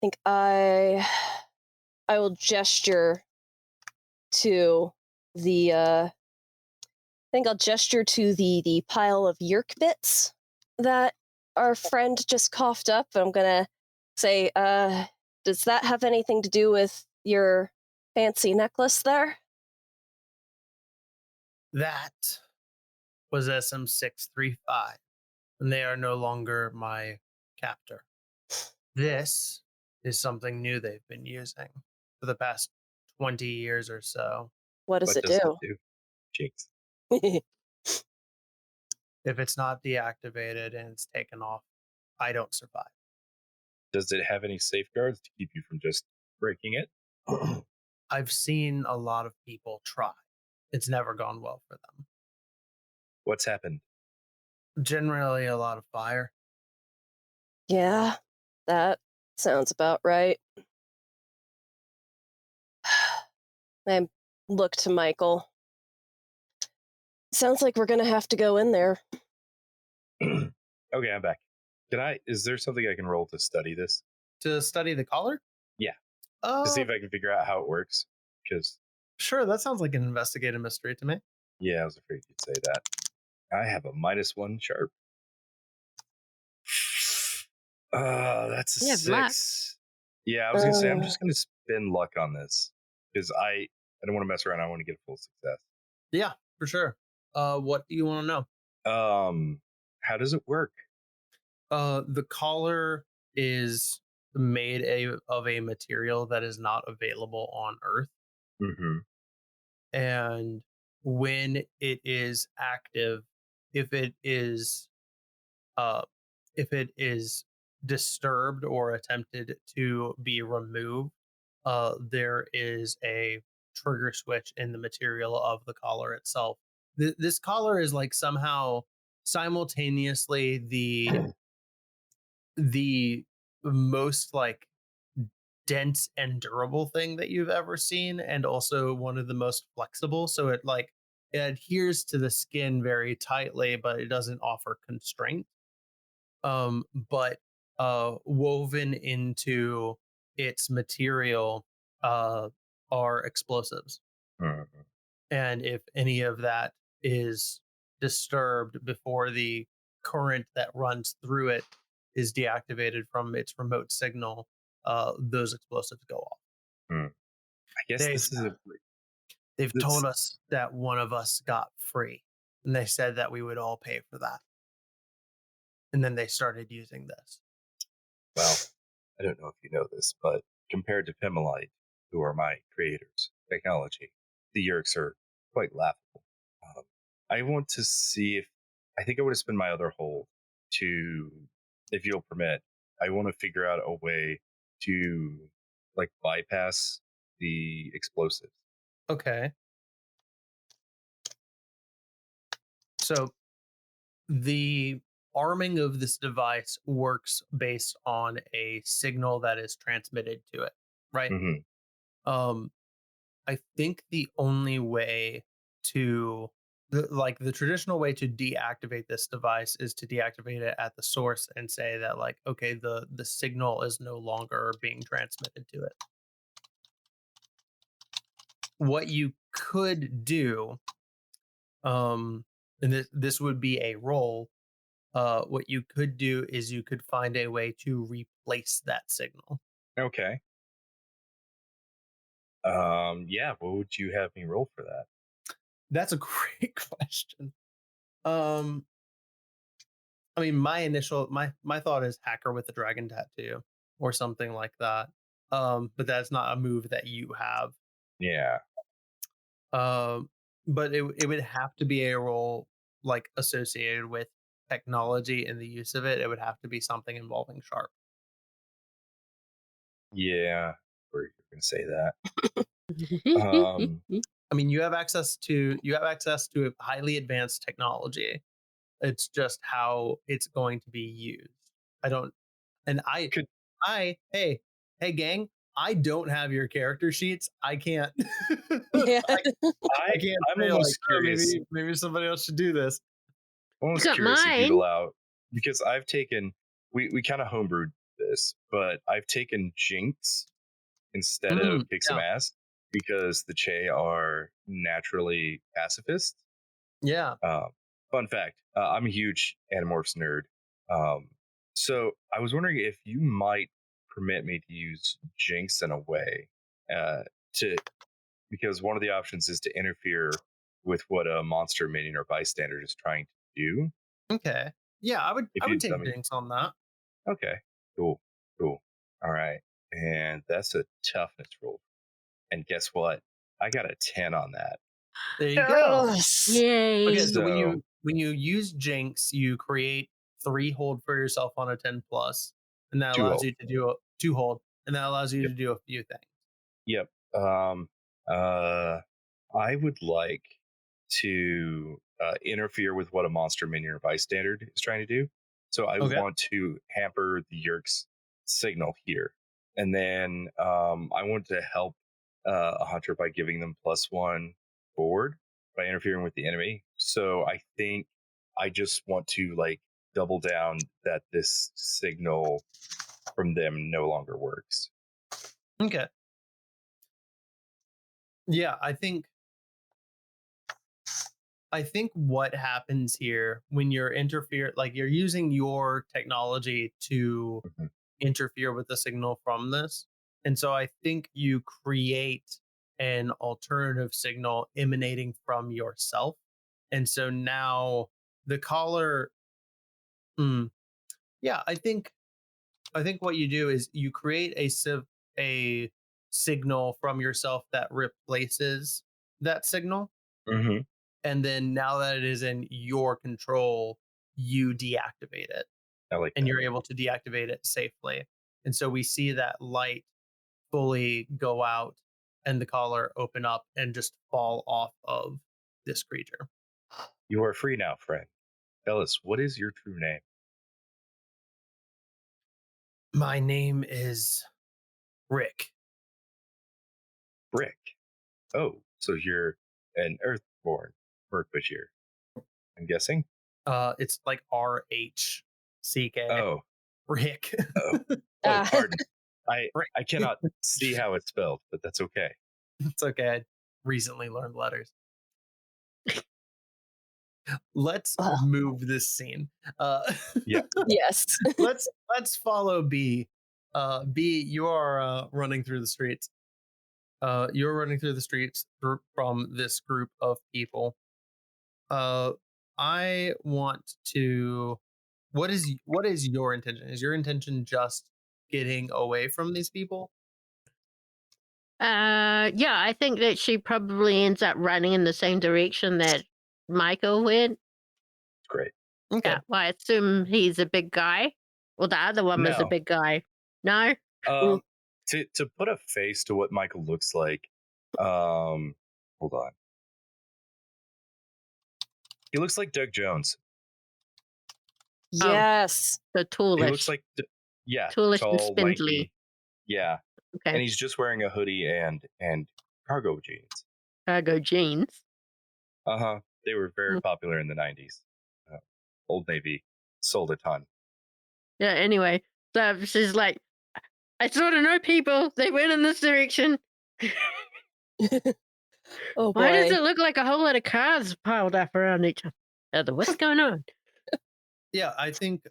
think I will gesture to the I think I'll gesture to the pile of yerk bits that our friend just coughed up. I'm gonna say, does that have anything to do with your fancy necklace there? That was SM-635, and they are no longer my captor. This is something new they've been using for the past 20 years or so. What does What it does do? it do? Jinx. If it's not deactivated and it's taken off, I don't survive. Does it have any safeguards to keep you from just breaking it? I've seen a lot of people try. It's never gone well for them. What's happened? Generally, a lot of fire. Yeah, that sounds about right. I look to Michael. Sounds like we're gonna have to go in there. Okay, I'm back. Is there something I can roll to study this? To study the collar? Yeah. To see if I can figure out how it works? Because, Sure, that sounds like an investigative mystery to me. yeah, I was afraid you'd say that. I have a -1 sharp. That's a You have luck. 6. Yeah, I was going to say, I'm just going to spin luck on this. Because I don't want to mess around. I want to get full success. Yeah, for sure. What do you want to know? How does it work? The collar is made of a material that is not available on Earth. Mm-hmm. And when it is active, if it is disturbed or attempted to be removed, there is a trigger switch in the material of the collar itself. This collar is like somehow simultaneously the most like dense and durable thing that you've ever seen, and also one of the most flexible. So it adheres to the skin very tightly, but it doesn't offer constraint. But woven into its material are explosives. Mm-hmm. And if any of that is disturbed before the current that runs through it is deactivated from its remote signal, those explosives go off. I guess They- this is They've told us that one of us got free, and they said that we would all pay for that. And then they started using this. Well, I don't know if you know this, but compared to Pimalite, who are my creators, technology, the Yerks are quite laughable. I want to see if I think I would have spent my other hold to, if you'll permit, I want to figure out a way to like bypass the explosives. Okay. So the arming of this device works based on a signal that is transmitted to it, right? Mm-hmm. I think the only way to the traditional way to deactivate this device is to deactivate it at the source and say that like, okay, the signal is no longer being transmitted to it. What you could do, and this would be a roll. What you could do is you could find a way to replace that signal. Okay. Yeah, what would you have me roll for that? That's a great question. I mean, my thought is hacker with a dragon tattoo or something like that. But that's not a move that you have. Yeah. But it would have to be a role like associated with technology and the use of it. It would have to be something involving Sharp. Yeah. Or you're gonna say that. I mean, you have access to highly advanced technology. It's just how it's going to be used. I don't, and Could hey, gang, I don't have your character sheets. I can't, Yeah. I can't I'm say like, almost oh, curious. maybe somebody else should do this. I'm You almost got curious if you'd mine. allow, because I've taken we kind of homebrewed this, but I've taken Jinx instead of kick some Yeah, ass because the Che are naturally pacifists. yeah. Fun fact: I'm a huge Animorphs nerd, um, so I was wondering if you might permit me to use Jinx in a way to because one of the options is to interfere with what a monster minion or bystander is trying to do. Okay. Yeah, If I would you, I take mean, Jinx on that. okay, cool, cool. All right, and that's a toughness roll. And guess what? I got a 10 on that. There you go. Yes. Yay. Okay, so So when you use Jinx, you create 3 hold for yourself on a 10 plus, and that 2 allows hold. you to do a 2 hold, and that allows you Yep. to do a few things. Yep. I would like to interfere with what a monster minion or bystander is trying to do. So I Okay. want to hamper the Yerk's signal here. And then I want to help a hunter by giving them +1 forward by interfering with the enemy. So I think I just want to like double down that this signal from them no longer works. Okay. Yeah, I think what happens here when you're like you're using your technology to Mhm. interfere with the signal from this. And so I think you create an alternative signal emanating from yourself. And so now the caller, mm, yeah, I think what you do is you create a signal from yourself that replaces that signal, Mm-hmm. and then now that it is in your control, you deactivate it, I like and that. you're able to deactivate it safely. And so we see that light fully go out and the collar open up and just fall off of this creature. You are free now, friend. Tell us, what is your true name? My name is Rick. Brick. Oh, so you're an Earthborn Mercbashir, I'm guessing? It's like RHCK. Oh, Rick. oh, oh, Ah. pardon. I Rick. I cannot see how it's spelled, but that's okay. It's okay. I recently learned letters. Let's Well, move this scene. Yeah. yes. let's follow B. B, you are running through the streets. You're running through the streets from this group of people. I want to. What is your intention? Is your intention just getting away from these people? Yeah, I think that she probably ends up running in the same direction that Michael went. Great. Okay. Yeah, well, I assume he's a big guy. Well, the other one was a No. big guy. No? To put a face to what Michael looks like, hold on. He looks like Doug Jones. Yes. So He looks toolish. like yeah, Toolish and tall, spindly. lanky. Yeah. And Okay. he's just wearing a hoodie and cargo jeans. Cargo jeans. Uh-huh. They were very Mm. popular in the 90s. Old Navy sold a ton. Yeah, anyway. So she's like, I sort of know people. They went in this direction. Oh Why does boy. it look like a whole lot of cars piled up around each other? What's going on? Yeah, I think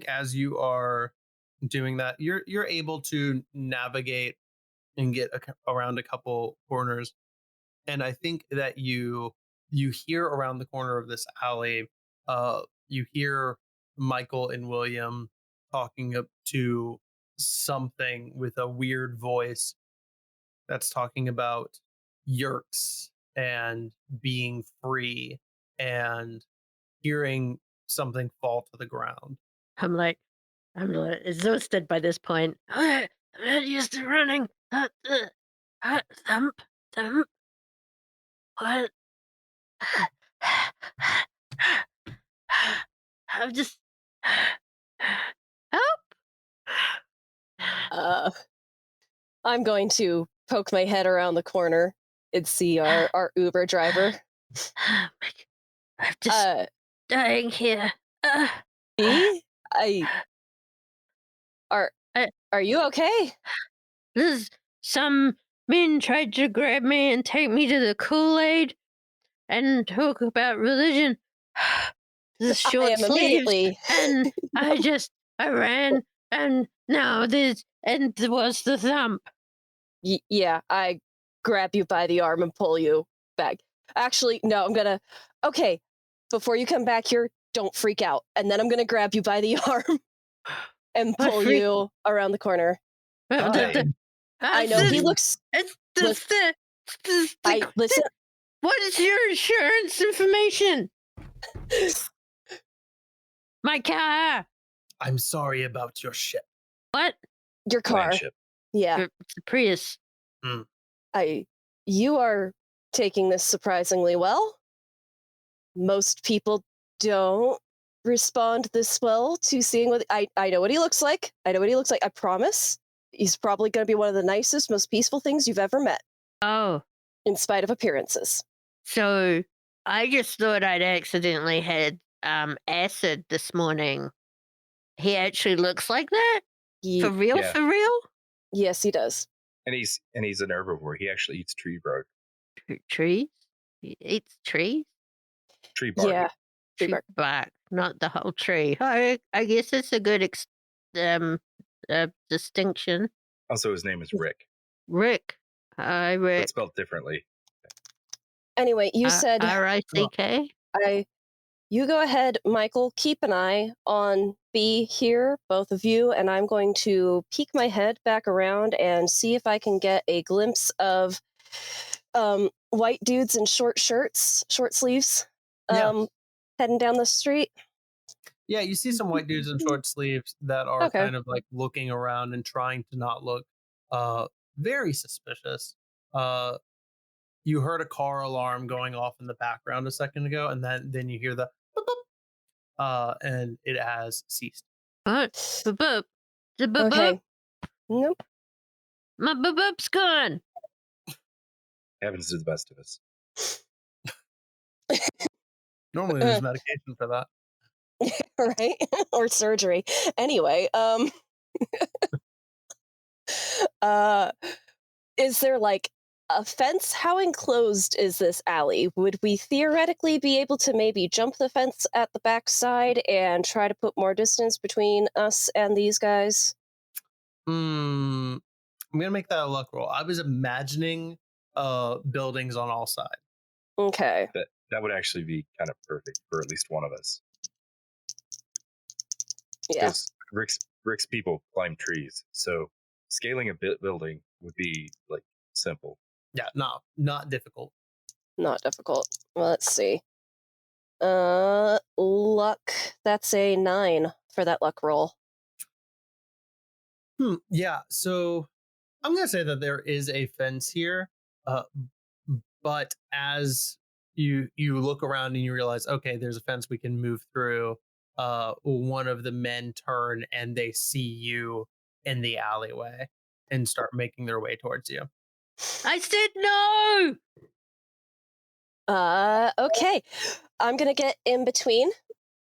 as you are doing that, you're able to navigate and get around a couple corners, and I think that you hear around the corner of this alley, you hear Michael and William talking up to something with a weird voice that's talking about yerks and being free and hearing something fall to the ground. I'm like exhausted by this point. I'm not used to running. Thump, thump. What? I'm just help. I'm going to poke my head around the corner and see our Uber driver. I'm just dying here. Me? Are you okay? Some men tried to grab me and take me to the Kool-Aid and talk about religion. The short am sleeves, immediately. and I ran, and now there was the thump. Yeah, I grab you by the arm and pull you back. Actually, no, okay, before you come back here, don't freak out. And then I'm gonna grab you by the arm and pull you around the corner. I know he looks. Listen. What is your insurance information? My car. I'm sorry about your ship. What? Your car. Landship. Yeah. It's a Prius. You are taking this surprisingly well. Most people don't respond this well to seeing what I know what he looks like. I promise. He's probably going to be one of the nicest, most peaceful things you've ever met. Oh. In spite of appearances. So I just thought I'd accidentally had acid this morning. He actually looks like that? For real? Yeah. For real? Yes, he does. And he's an herbivore. He actually eats tree bark. Trees? He eats trees? Tree bark. Yeah. Tree bark, not the whole tree. I guess it's a good distinction. Also, his name is Rick. Rick. Hi, Rick. But spelled differently. Anyway, you said R-I-C-K? You go ahead, Michael. Keep an eye on B here, both of you, and I'm going to peek my head back around and see if I can get a glimpse of white dudes in short shirts, short sleeves, heading down the street. Yeah, you see some white dudes in short sleeves that are kind of like looking around and trying to not look very suspicious. You heard a car alarm going off in the background a second ago, and then you hear the boop, boop, and it has ceased. What? Boop. Okay. Nope. My boop's gone. Happens to the best of us. Normally there's medication for that. Right? Or surgery. Anyway, is there like a fence? How enclosed is this alley? Would we theoretically be able to maybe jump the fence at the backside and try to put more distance between us and these guys? I'm gonna make that a luck roll. I was imagining buildings on all sides. Okay. That would actually be kind of perfect for at least one of us. Yeah. Because Rick's people climb trees, so scaling a building would be like simple. Yeah, not difficult. Not difficult. Well, let's see. Luck. That's a 9 for that luck roll. Yeah, so I'm gonna say that there is a fence here, but as you look around and you realize, okay, there's a fence we can move through. One of the men turn and they see you in the alleyway and start making their way towards you. I said no. Okay. I'm gonna get in between.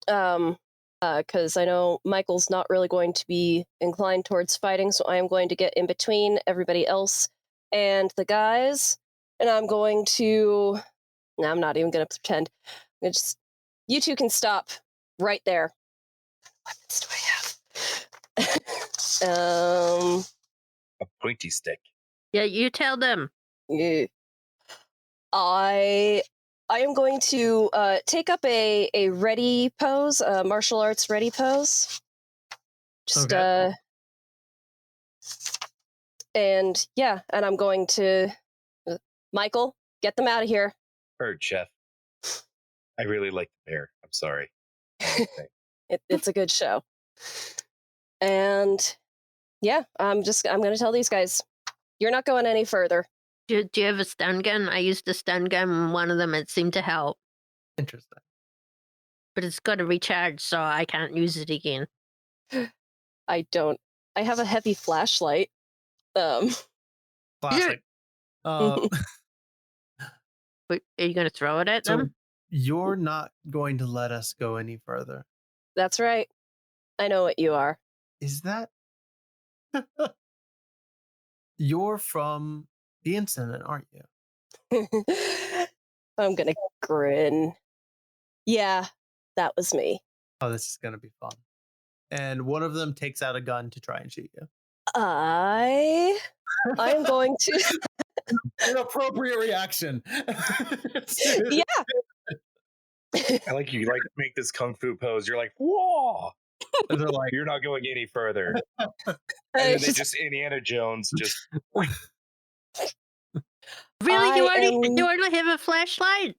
Because I know Michael's not really going to be inclined towards fighting, so I am going to get in between everybody else and the guys, and I'm going to... No, I'm not even going to pretend. You two can stop right there. What weapons do I have? A pointy stick. Yeah, you tell them. Yeah. I am going to take up a ready pose, a martial arts ready pose. Just and yeah, and I'm going to Michael, get them out of here. Heard, Chef. I really like the bear. I'm sorry. It's a good show. And yeah, I'm going to tell these guys, you're not going any further. Do you have a stun gun? I used a stun gun on one of them. It seemed to help. Interesting. But it's got to recharge, so I can't use it again. I don't. I have a heavy flashlight. Classic. But are you going to throw it at So them? you're not going to let us go any further. That's right. I know what you are. Is that? You're from the incident, aren't you? I'm gonna grin. Yeah, that was me. Oh, this is gonna be fun. And one of them takes out a gun to try and shoot you. I'm going to. Inappropriate reaction. Yeah. I like you like make this kung fu pose. You're like, whoa! And they're like, You're not going any further. And then they just Indiana Jones just Really? You only have a flashlight?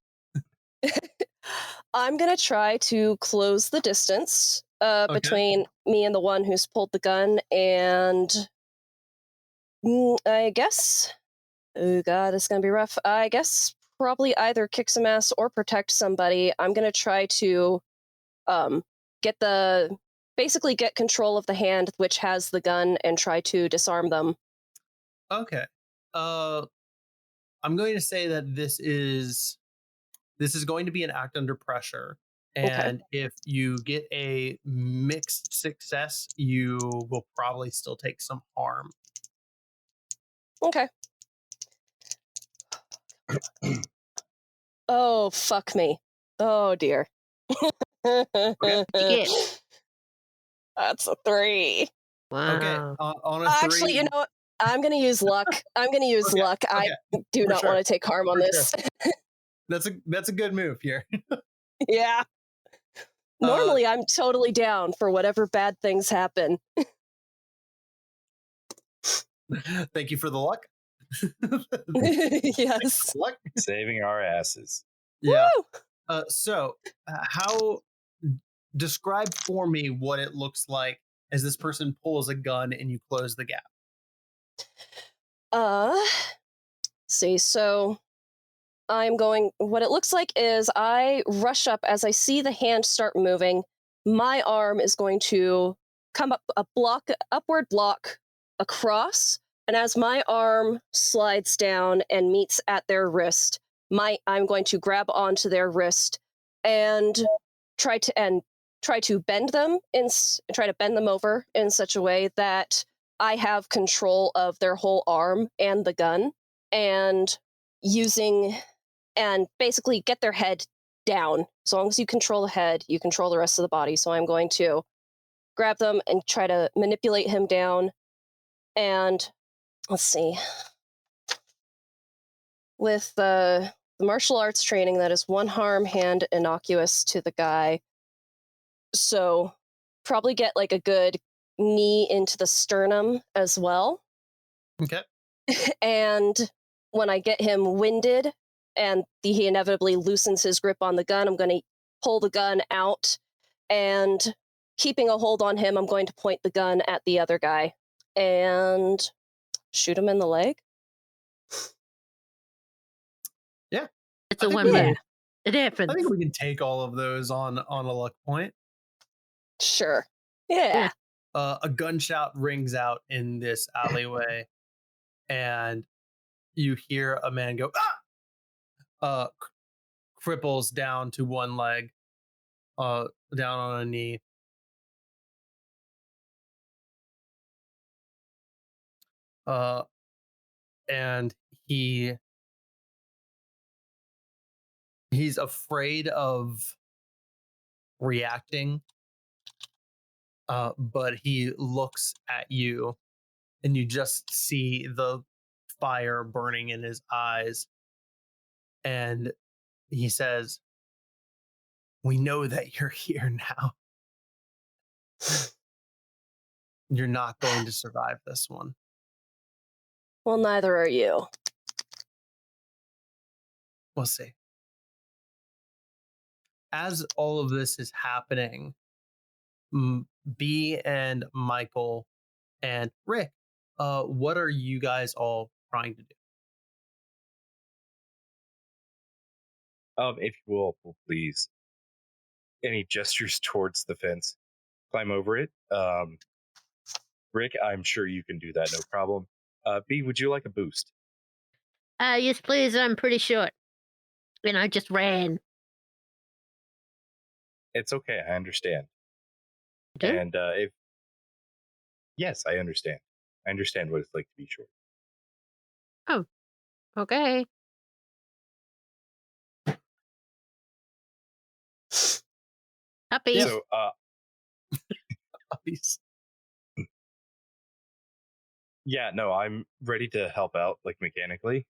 I'm gonna try to close the distance between me and the one who's pulled the gun, and I guess, oh god, it's gonna be rough. I guess probably either kick some ass or protect somebody. I'm gonna try to basically get control of the hand which has the gun and try to disarm them. okay. I'm going to say that this is going to be an act under pressure. And if you get a mixed success, you will probably still take some harm. Okay. Oh, fuck me. Oh, dear. Yeah. That's a 3. Wow. Okay. On a 3. Actually, you know what? I'm going to use luck. I'm going to use luck. I do For not sure. want to take harm on For this. That's a good move here. Yeah. Normally, I'm totally down for whatever bad things happen. Thank you for the luck. Yes. Luck. saving our asses. Yeah. Woo! So, how describe for me what it looks like as this person pulls a gun and you close the gap. See, so what it looks like is I rush up as I see the hand start moving. My arm is going to come up upward block across, and as my arm slides down and meets at their wrist, I'm going to grab onto their wrist and try to bend them over in such a way that I have control of their whole arm and the gun, and basically get their head down. As long as you control the head, you control the rest of the body. So I'm going to grab them and try to manipulate him down. And let's see. With the martial arts training, that is one harm hand innocuous to the guy. So probably get like a good knee into the sternum as well. Okay. And when I get him winded and he inevitably loosens his grip on the gun, I'm going to pull the gun out, and keeping a hold on him, I'm going to point the gun at the other guy and shoot him in the leg. Yeah. It's a one move. It happens. I think we can take all of those on a luck point. Sure. Yeah. A gunshot rings out in this alleyway, and you hear a man go, ah! Cripples down to one leg, down on a knee. And he's afraid of reacting, but he looks at you, and you just see the fire burning in his eyes, and he says, "We know that you're here now. You're not going to survive this one." Well, neither are you. We'll see. As all of this is happening, B and Michael and Rick, what are you guys all trying to do? If you will, please. and he gestures towards the fence. Climb over it. Rick, I'm sure you can do that, no problem. B, would you like a boost? Yes, please. I'm pretty short. And I just ran. It's okay, I understand. Do? And if yes, I understand. I understand what it's like to be short. Okay. Puppies. Yeah. So, Puppies. yeah, no, I'm ready to help out, like mechanically.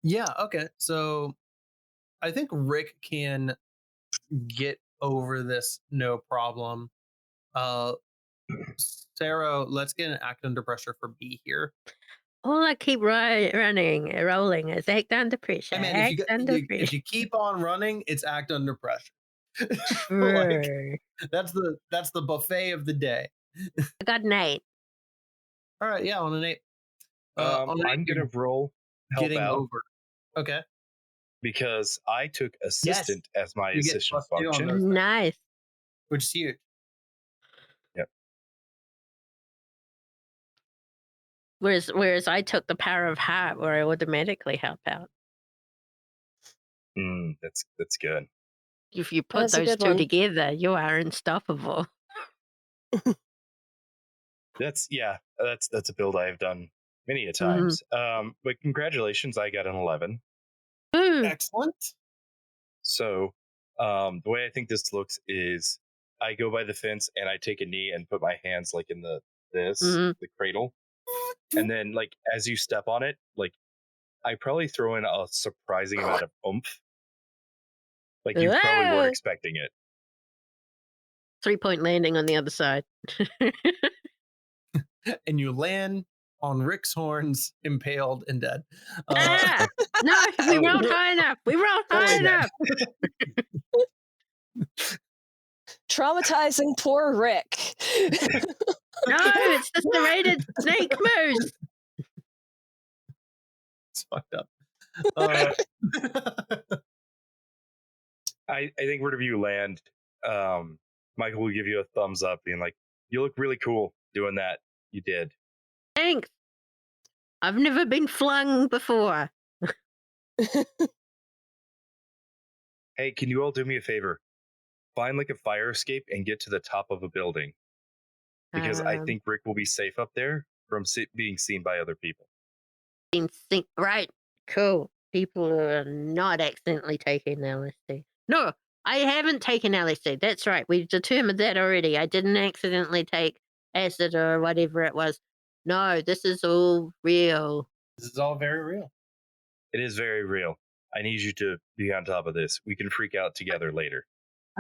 Yeah, okay. So I think Rick can get over this no problem. Sero, let's get an act under pressure for B here. All I keep rolling is act under pressure. I mean, Act under if pressure. you keep on running, it's act under pressure. like Sure. that's the buffet of the day. I got an 8. All right, yeah, on an 8. On an 8, I'm you're gonna roll help getting out over. Okay. because I took assistant as my You get assistant +2 on function. those. Nice. Which is huge. Whereas I took the power of heart where I automatically help out. That's good. If you put That's a those good two one. together, you are unstoppable. That's a build I have done many a Mm-hmm. times. But congratulations, I got an 11. Ooh. Excellent. So the way I think this looks is I go by the fence and I take a knee and put my hands like in the cradle. And then like as you step on it, like I probably throw in a surprising amount of oomph. Like you probably weren't expecting it. 3-point landing on the other side. And you land on Rick's horns, impaled and dead. Ah! No, we rolled high enough. We rolled high Fully dead. enough. Traumatizing poor Rick. No, it's the serrated snake moose. It's fucked up. I think wherever you land, Michael will give you a thumbs up, being like, "You look really cool doing that. You did." Thanks. I've never been flung before. Hey, can you all do me a favor? Find like a fire escape and get to the top of a building, because I think Rick will be safe up there from being seen by other people. Right. Cool. People are not accidentally taking LSD. No, I haven't taken LSD. That's right. We've determined that already. I didn't accidentally take acid or whatever it was. No, this is all real. This is all very real. It is very real. I need you to be on top of this. We can freak out together later.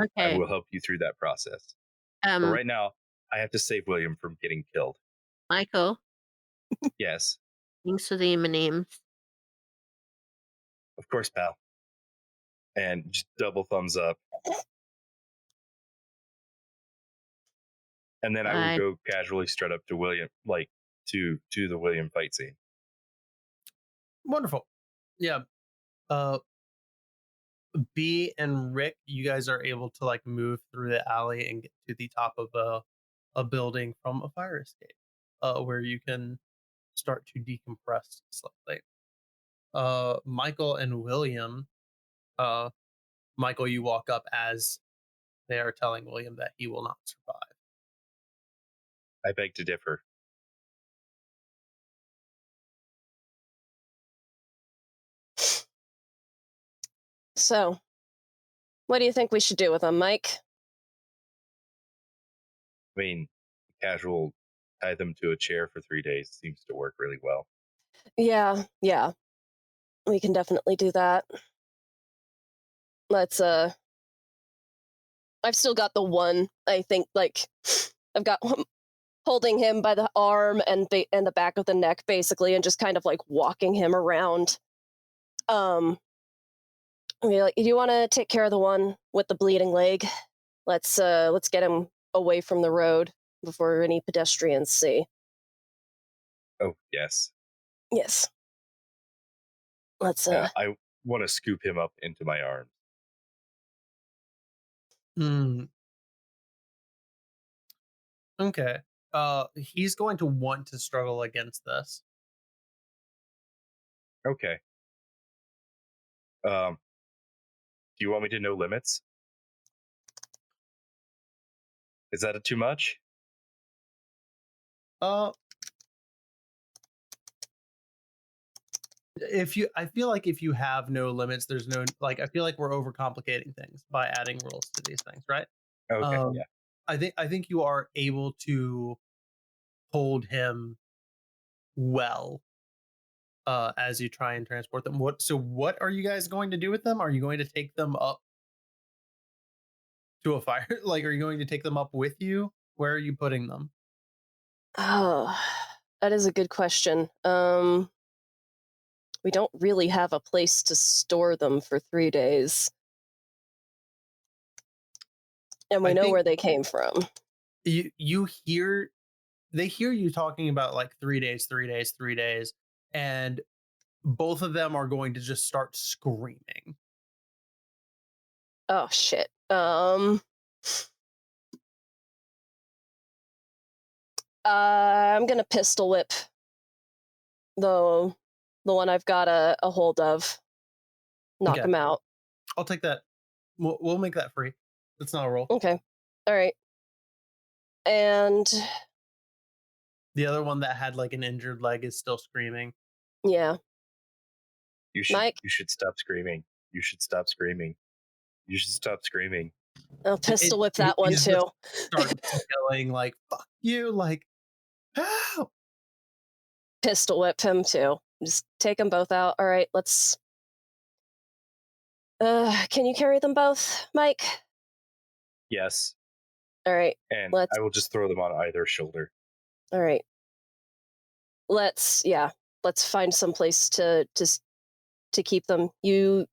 Okay. I will help you through that process. But right now, I have to save William from getting killed. Michael, Yes, thanks for the M&Ms. of course, pal. And just double thumbs up. And then I will go casually straight up to William, like to the William fight scene. Wonderful. Yeah. B and Rick, you guys are able to like move through the alley and get to the top of a building from a fire escape, where you can start to decompress slightly. Michael and William, Michael, you walk up as they are telling William that he will not survive. I beg to differ. So, what do you think we should do with him, Mike? I mean, casual tie them to a chair for 3 days seems to work really well. Yeah. We can definitely do that. Let's I've still got the one, I think, like I've got holding him by the arm and the back of the neck basically, and just kind of like walking him around. Like, do you want to take care of the one with the bleeding leg? Let's get him away from the road before any pedestrians see. Oh, yes. Yes. Let's I want to scoop him up into my arms. Hmm. Okay. He's going to want to struggle against this. Okay. Do you want me to know limits? Is that too much? Uh, I feel like if you have no limits, there's no like. I feel like we're overcomplicating things by adding rules to these things, right? Okay. Um, Yeah. I think you are able to hold him well as you try and transport them. What are you guys going to do with them? Are you going to take them up to a fire? Like, are you going to take them up with you? Where are you putting them? Oh, that is a good question. We don't really have a place to store them for 3 days. And we I know think where they came from. you hear they hear you talking about like 3 days, 3 days, 3 days, and both of them are going to just start screaming. Oh shit. I'm gonna pistol whip the one I've got a hold of. Knock Okay, him out. I'll take that. We'll make that free. It's not a roll. Okay. All right. And The other one that had like an injured leg is still screaming. yeah, Mike, You should stop screaming. You should stop screaming. You should stop screaming. I'll pistol whip that one He's too. just starts yelling like "fuck you!" Like, help! Pistol whip him too. Just take them both out. All right, let's. Can you carry them both, Mike? Yes. All right. And Let's. I will just throw them on either shoulder. All right. Let's find some place to keep them. You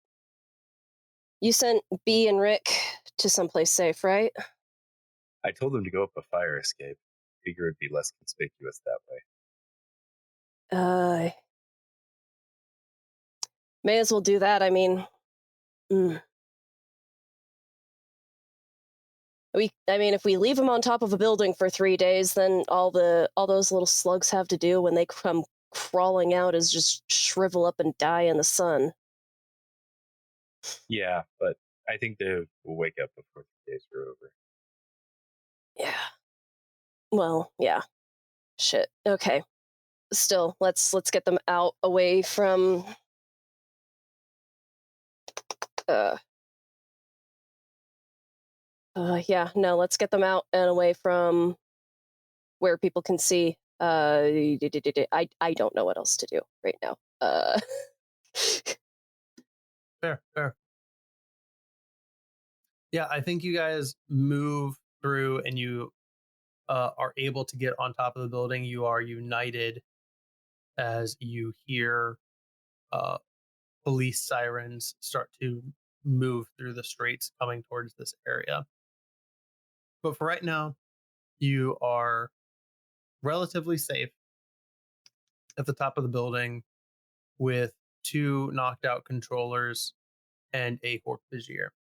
sent B and Rick to someplace safe, right? I told them to go up a fire escape. Figure it'd be less conspicuous that way. May as well do that. I mean, if we leave them on top of a building for 3 days, then all those little slugs have to do when they come crawling out is just shrivel up and die in the sun. Yeah, but I think they will wake up before the days are over. Yeah. Well, yeah. Shit. Okay. Still, let's get them out away from yeah, no, let's get them out and away from where people can see. I don't know what else to do right now. Fair. Yeah, I think you guys move through and you are able to get on top of the building. You are united as you hear police sirens start to move through the streets coming towards this area. But for right now, you are relatively safe at the top of the building with 2 knocked out controllers and a Hork Vizier.